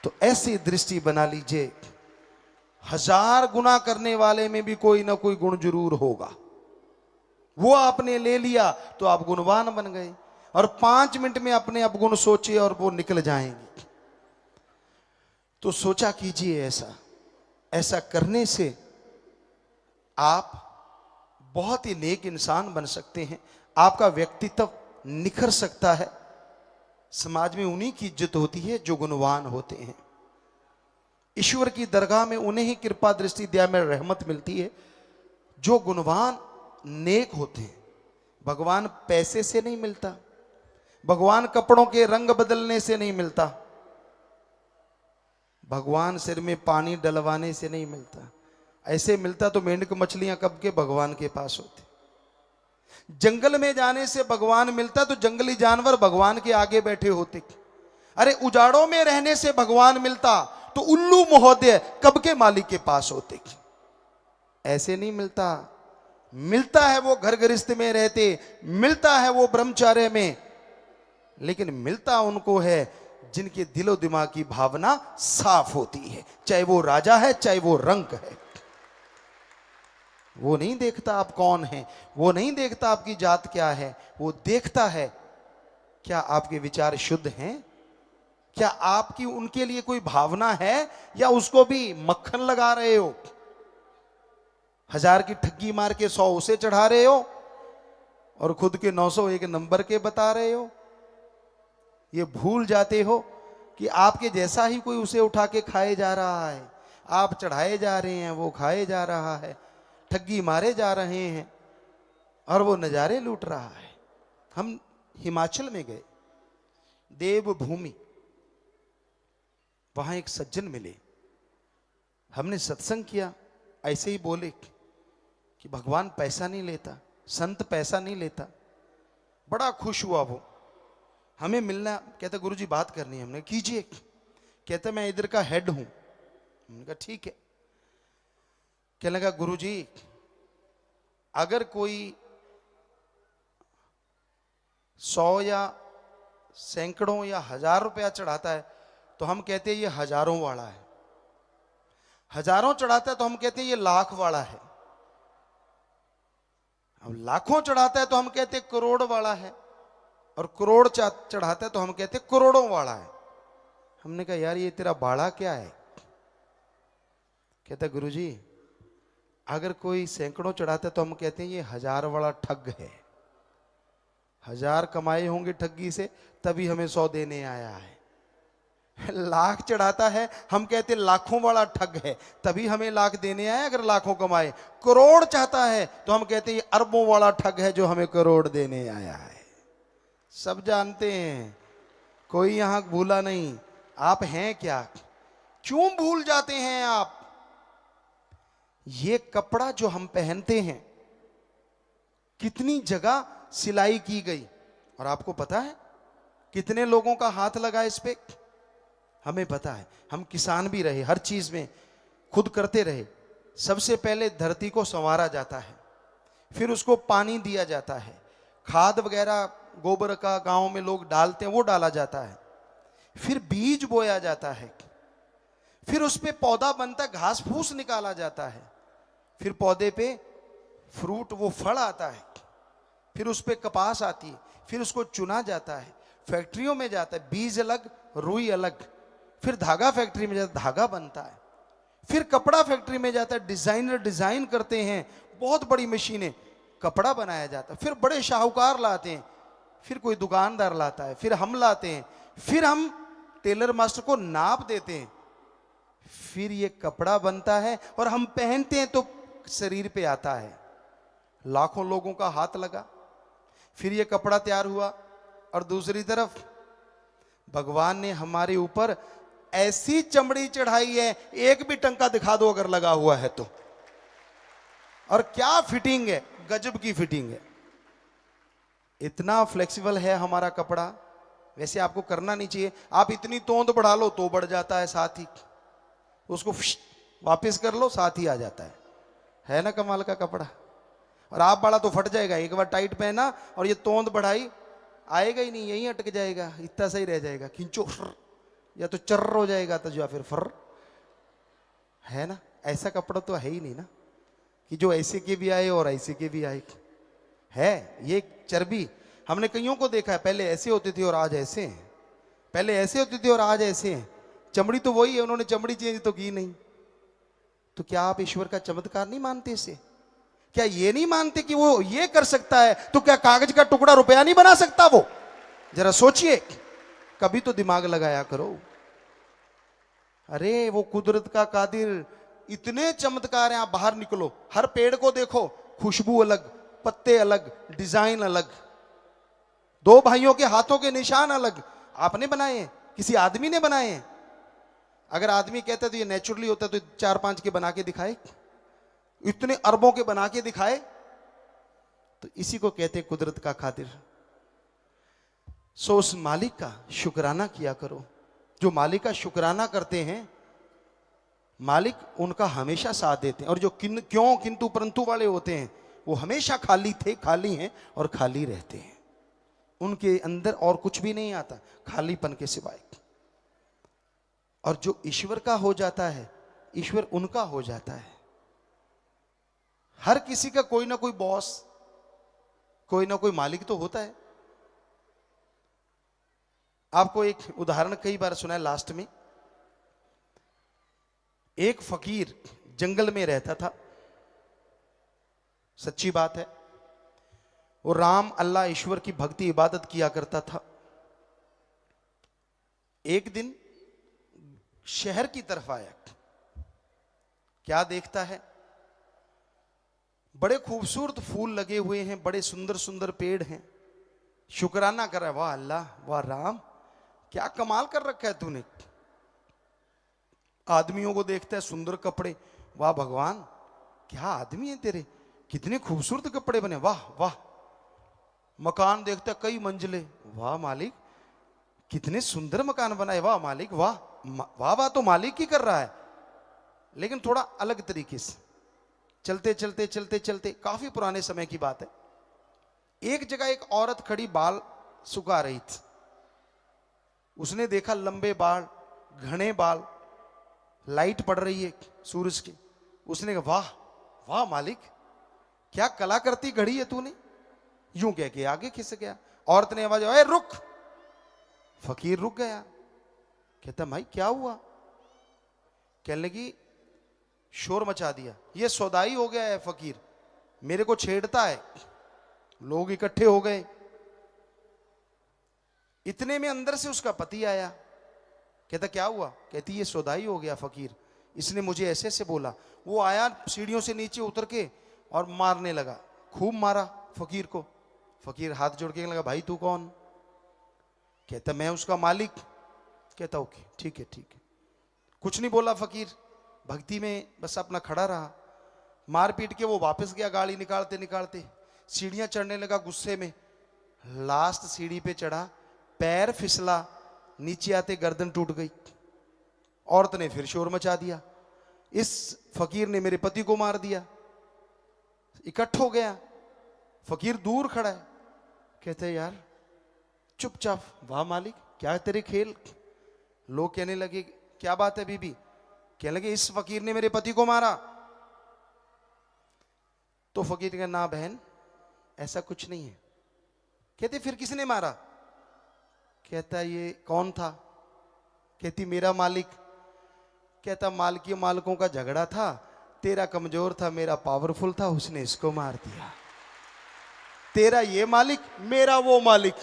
तो ऐसी दृष्टि बना लीजिए, 1000 गुना करने वाले में भी कोई ना कोई गुण जरूर होगा। वो आपने ले लिया तो आप गुणवान बन गए, और 5 मिनट में अपने अवगुण सोचे और वो निकल जाएंगे। तो सोचा कीजिए, ऐसा ऐसा करने से आप बहुत ही नेक इंसान बन सकते हैं। आपका व्यक्तित्व निखर सकता है। समाज में उन्हीं की इज्जत होती है जो गुणवान होते हैं। ईश्वर की दरगाह में उन्हें ही कृपा दृष्टि दया में रहमत मिलती है जो गुणवान नेक होते हैं। भगवान पैसे से नहीं मिलता, भगवान कपड़ों के रंग बदलने से नहीं मिलता, भगवान सिर में पानी डलवाने से नहीं मिलता। ऐसे मिलता तो मेंढक मछलियां कब के भगवान के पास होते। जंगल में जाने से भगवान मिलता तो जंगली जानवर भगवान के आगे बैठे होते। अरे उजाड़ों में रहने से भगवान मिलता तो उल्लू महोदय कब के मालिक के पास होते। ऐसे नहीं मिलता। मिलता है वो घर गृहस्थ में रहते, मिलता है वो ब्रह्मचार्य में, लेकिन मिलता उनको है जिनके दिलो दिमाग की भावना साफ होती है। चाहे वो राजा है, चाहे वो रंक है। वो नहीं देखता आप कौन हैं, वो नहीं देखता आपकी जात क्या है, वो देखता है क्या आपके विचार शुद्ध हैं, क्या आपकी उनके लिए कोई भावना है, या उसको भी मक्खन लगा रहे हो। 1000 की ठगी मार के 100 उसे चढ़ा रहे हो और खुद के 901 नंबर के बता रहे हो। ये भूल जाते हो कि आपके जैसा ही कोई उसे उठा के खाए जा रहा है। आप चढ़ाए जा रहे हैं, वो खाए जा रहा है, ठगी मारे जा रहे हैं और वो नजारे लूट रहा है। हम हिमाचल में गए, देवभूमि, वहां एक सज्जन मिले, हमने सत्संग किया। ऐसे ही बोले कि भगवान पैसा नहीं लेता, संत पैसा नहीं लेता। बड़ा खुश हुआ वो, हमें मिलना। कहता गुरुजी बात करनी है। हमने कीजिए। कहता मैं इधर का हेड हूं। हमने कहा ठीक है। कहने लगा गुरुजी अगर कोई 100 या सैकड़ों या 1000 रुपया चढ़ाता है तो हम कहते हैं ये हजारों वाला है। हजारों चढ़ाता है तो हम कहते हैं ये लाख वाला है। अब लाखों चढ़ाता है तो हम कहते हैं करोड़ वाला है, और करोड़ चढ़ाता है तो हम कहते हैं करोड़ों वाला है। हमने कहा यार ये तेरा बाड़ा क्या है। कहता गुरुजी अगर कोई सैकड़ों चढ़ाता है तो हम कहते हैं ये 1000 वाला ठग है। 1000 कमाए होंगे ठगी से तभी हमें 100 देने आया है। लाख चढ़ाता है हम कहते लाखों वाला ठग है, तभी हमें लाख देने आया अगर लाखों कमाए। करोड़ चाहता है तो हम कहते हैं ये अरबों वाला ठग है जो हमें करोड़ देने आया है। सब जानते हैं, कोई यहां भूला नहीं। आप हैं क्या? क्यों भूल जाते हैं आप? ये कपड़ा जो हम पहनते हैं कितनी जगह सिलाई की गई, और आपको पता है कितने लोगों का हाथ लगा इस पे? हमें पता है। हम किसान भी रहे, हर चीज में खुद करते रहे। सबसे पहले धरती को संवारा जाता है, फिर उसको पानी दिया जाता है, खाद वगैरह गोबर का गांव में लोग डालते हैं वो डाला जाता है, फिर बीज बोया जाता है, फिर उस पे पौधा बनता है, घास फूस निकाला जाता है, फिर पौधे पे फ्रूट वो फल आता है, फिर उस पे कपास आती है, फिर उसको चुना जाता है, फैक्ट्रियों में जाता है, बीज अलग रुई अलग, फिर धागा फैक्ट्री में जाता है, धागा बनता है, फिर कपड़ा फैक्ट्री में जाता है, डिजाइनर डिजाइन करते हैं, बहुत बड़ी मशीनें, कपड़ा बनाया जाता है, फिर बड़े शाहूकार लाते हैं, फिर कोई दुकानदार लाता है, फिर हम लाते हैं, फिर हम टेलर मास्टर को नाप देते हैं, फिर ये कपड़ा बनता है और हम पहनते हैं तो शरीर पे आता है। लाखों लोगों का हाथ लगा, फिर ये कपड़ा तैयार हुआ। और दूसरी तरफ भगवान ने हमारे ऊपर ऐसी चमड़ी चढ़ाई है, एक भी टंका दिखा दो अगर लगा हुआ है तो। और क्या फिटिंग है, गजब की फिटिंग है। इतना फ्लेक्सिबल है हमारा कपड़ा। वैसे आपको करना नहीं चाहिए, आप इतनी तोंद बढ़ा लो तो बढ़ जाता है साथ ही, उसको वापस कर लो साथ ही आ जाता है ना कमाल का कपड़ा। और आप बड़ा तो फट जाएगा, एक बार टाइट पहना और ये तोंद बढ़ाई आएगा ही नहीं, यहीं अटक जाएगा, इतना सही रह जाएगा। खींचो या तो चर्र हो जाएगा तो या फिर फर, है ना। ऐसा कपड़ा तो है ही नहीं ना कि जो ऐसे के भी आए और ऐसे के भी आए। है ये चर्बी, हमने कईयों को देखा है, पहले ऐसे होते थे और आज ऐसे हैं, पहले ऐसे होते थे और आज ऐसे हैं। चमड़ी तो वही है, उन्होंने चमड़ी चेंज तो की नहीं। तो क्या आप ईश्वर का चमत्कार नहीं मानते इसे? क्या ये नहीं मानते कि वो ये कर सकता है, तो क्या कागज का टुकड़ा रुपया नहीं बना सकता वो? जरा सोचिए, कभी तो दिमाग लगाया करो। अरे वो कुदरत का कादिर, इतने चमत्कार हैं। आप बाहर निकलो, हर पेड़ को देखो, खुशबू अलग, पत्ते अलग, डिजाइन अलग, दो भाइयों के हाथों के निशान अलग। आपने बनाए हैं, किसी आदमी ने बनाए हैं? अगर आदमी कहता तो ये नेचुरली होता तो 4-5 के बना के दिखाए, इतने अरबों के बना के दिखाए। तो इसी को कहते कुदरत का खातिर। सो उस मालिक का शुक्राना किया करो। जो मालिक का शुक्राना करते हैं, मालिक उनका हमेशा साथ देते हैं। और जो क्यों किंतु परंतु वाले होते हैं, वो हमेशा खाली थे, खाली हैं और खाली रहते हैं। उनके अंदर और कुछ भी नहीं आता खालीपन के सिवाय। और जो ईश्वर का हो जाता है, ईश्वर उनका हो जाता है। हर किसी का कोई ना कोई बॉस, कोई ना कोई मालिक तो होता है। आपको एक उदाहरण कई बार सुना है लास्ट में। एक फकीर जंगल में रहता था, सच्ची बात है। वो राम अल्लाह ईश्वर की भक्ति इबादत किया करता था। एक दिन शहर की तरफ आया, क्या देखता है, बड़े खूबसूरत फूल लगे हुए हैं, बड़े सुंदर सुंदर पेड़ हैं। शुक्राना कर रहा है, वाह अल्लाह, वाह राम, क्या कमाल कर रखा है तूने। आदमियों को देखता है, सुंदर कपड़े, वाह भगवान, क्या आदमी है तेरे, कितने खूबसूरत कपड़े बने, वाह वाह। मकान देखता है, कई मंजिले, वाह मालिक, कितने सुंदर मकान बनाए, वाह मालिक, वाह वाह वाह। तो मालिक ही कर रहा है, लेकिन थोड़ा अलग तरीके से। चलते चलते चलते चलते, काफी पुराने समय की बात है, एक जगह एक औरत खड़ी बाल सुखा रही थी। उसने देखा लंबे बाल, घने बाल, लाइट पड़ रही है सूरज की। उसने कहा, वाह वाह मालिक, क्या कलाकृति घड़ी है तूने। यूं कह के आगे खिसक गया। औरत ने आवाज, ओए रुक। फकीर रुक गया। कहता, भाई क्या हुआ? कहने लगी, शोर मचा दिया, ये सौदाई हो गया है फकीर, मेरे को छेड़ता है। लोग इकट्ठे हो गए। इतने में अंदर से उसका पति आया। कहता, क्या हुआ? कहती, ये सौदाई हो गया फकीर, इसने मुझे ऐसे ऐसे बोला। वो आया सीढ़ियों से नीचे उतर के और मारने लगा, खूब मारा फकीर को। फकीर हाथ जोड़ के लगा, भाई तू कौन? कहता, मैं उसका मालिक। कहता, ओके ठीक है ठीक है। कुछ नहीं बोला फकीर, भक्ति में बस अपना खड़ा रहा। मार पीट के वो वापस गया, गाड़ी निकालते निकालते सीढ़ियां चढ़ने लगा गुस्से में। लास्ट सीढ़ी पे चढ़ा, पैर फिसला, नीचे आते गर्दन टूट गई। औरत ने फिर शोर मचा दिया, इस फकीर ने मेरे पति को मार दिया। इकट्ठ हो गया। फकीर दूर खड़ा है। कहते, यार चुपचाप, वाह मालिक, क्या तेरे खेल। लोग कहने लगे, क्या बात है बीबी? कहने लगे, इस फकीर ने मेरे पति को मारा। तो फकीर का, ना बहन ऐसा कुछ नहीं है। कहते, फिर किसने मारा? कहता, ये कौन था? कहती, मेरा मालिक। कहता, मालिकी मालिकों का झगड़ा था, तेरा कमजोर था, मेरा पावरफुल था, उसने इसको मार दिया। तेरा ये मालिक, मेरा वो मालिक,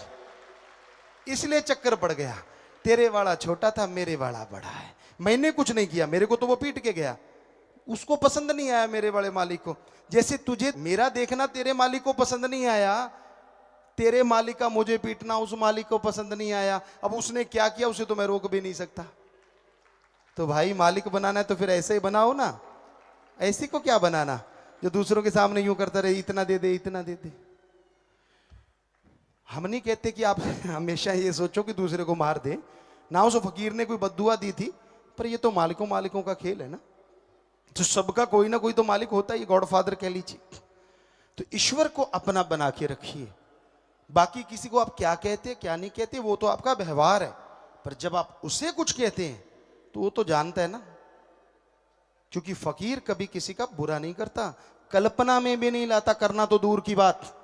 इसलिए चक्कर पड़ गया। तेरे वाला छोटा था, मेरे वाला बड़ा है। मैंने कुछ नहीं किया, मेरे को तो वो पीट के गया, उसको पसंद नहीं आया मेरे वाले मालिक को। जैसे तुझे मेरा देखना तेरे मालिक को पसंद नहीं आया, तेरे मालिक का मुझे पीटना उस मालिक को पसंद नहीं आया। अब उसने क्या किया, उसे तो मैं रोक भी नहीं सकता। तो भाई मालिक बनाना है तो फिर ऐसे ही बनाओ ना, ऐसे को क्या बनाना जो दूसरों के सामने यूं करता रहे, इतना दे दे इतना दे दे। हम नहीं कहते कि आप हमेशा ये सोचो कि दूसरे को मार दे ना। उस फकीर ने कोई बद्दुआ दी थी, पर ये तो मालिकों का खेल है ना। तो सबका कोई ना कोई तो मालिक होता है, ये गॉडफादर कह लीजिए। तो ईश्वर को अपना बना के रखिए। बाकी किसी को आप क्या कहते क्या नहीं कहते वो तो आपका व्यवहार है, पर जब आप उसे कुछ कहते हैं तो वो तो जानता है ना, क्योंकि फकीर कभी किसी का बुरा नहीं करता, कल्पना में भी नहीं लाता, करना तो दूर की बात।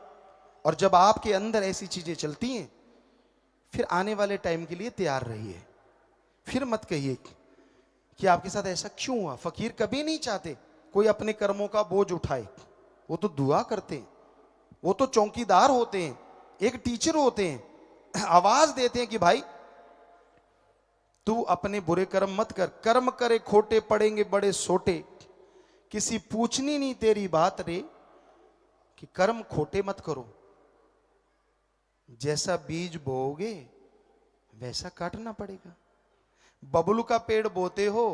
और जब आपके अंदर ऐसी चीजें चलती हैं, फिर आने वाले टाइम के लिए तैयार रहिए। फिर मत कहिए कि आपके साथ ऐसा क्यों हुआ। फकीर कभी नहीं चाहते कोई अपने कर्मों का बोझ उठाए, वो तो दुआ करते हैं, वो तो चौकीदार होते हैं, एक टीचर होते हैं, आवाज देते हैं कि भाई तू अपने बुरे कर्म मत कर, कर्म करे खोटे पड़ेंगे बड़े सोटे, किसी पूछनी नहीं तेरी बात रे, कि कर्म खोटे मत करो, जैसा बीज बोओगे वैसा काटना पड़ेगा। बबलू का पेड़ बोते हो,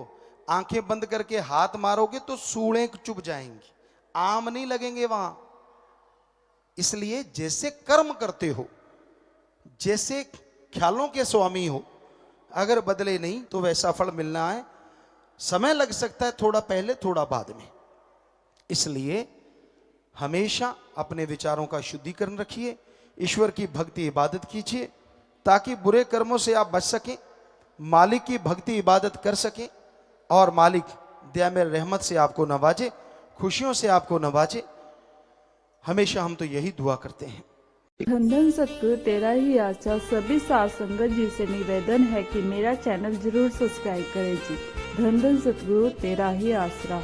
आंखें बंद करके हाथ मारोगे तो सूड़ें चुभ जाएंगी, आम नहीं लगेंगे वहां। इसलिए जैसे कर्म करते हो, जैसे ख्यालों के स्वामी हो, अगर बदले नहीं तो वैसा फल मिलना है। समय लग सकता है, थोड़ा पहले थोड़ा बाद में। इसलिए हमेशा अपने विचारों का शुद्धिकरण रखिए, ईश्वर की भक्ति इबादत कीजिए, ताकि बुरे कर्मों से आप बच सकें, मालिक की भक्ति इबादत कर सकें, और मालिक दया में रहमत से आपको नवाजे, खुशियों से आपको नवाजे। हमेशा हम तो यही दुआ करते हैं। धन धन सतगुरु तेरा ही आशा। सभी साध संगत जी से निवेदन है कि मेरा चैनल जरूर सब्सक्राइब करें जी। धन धन सतगुरु तेरा ही आसरा।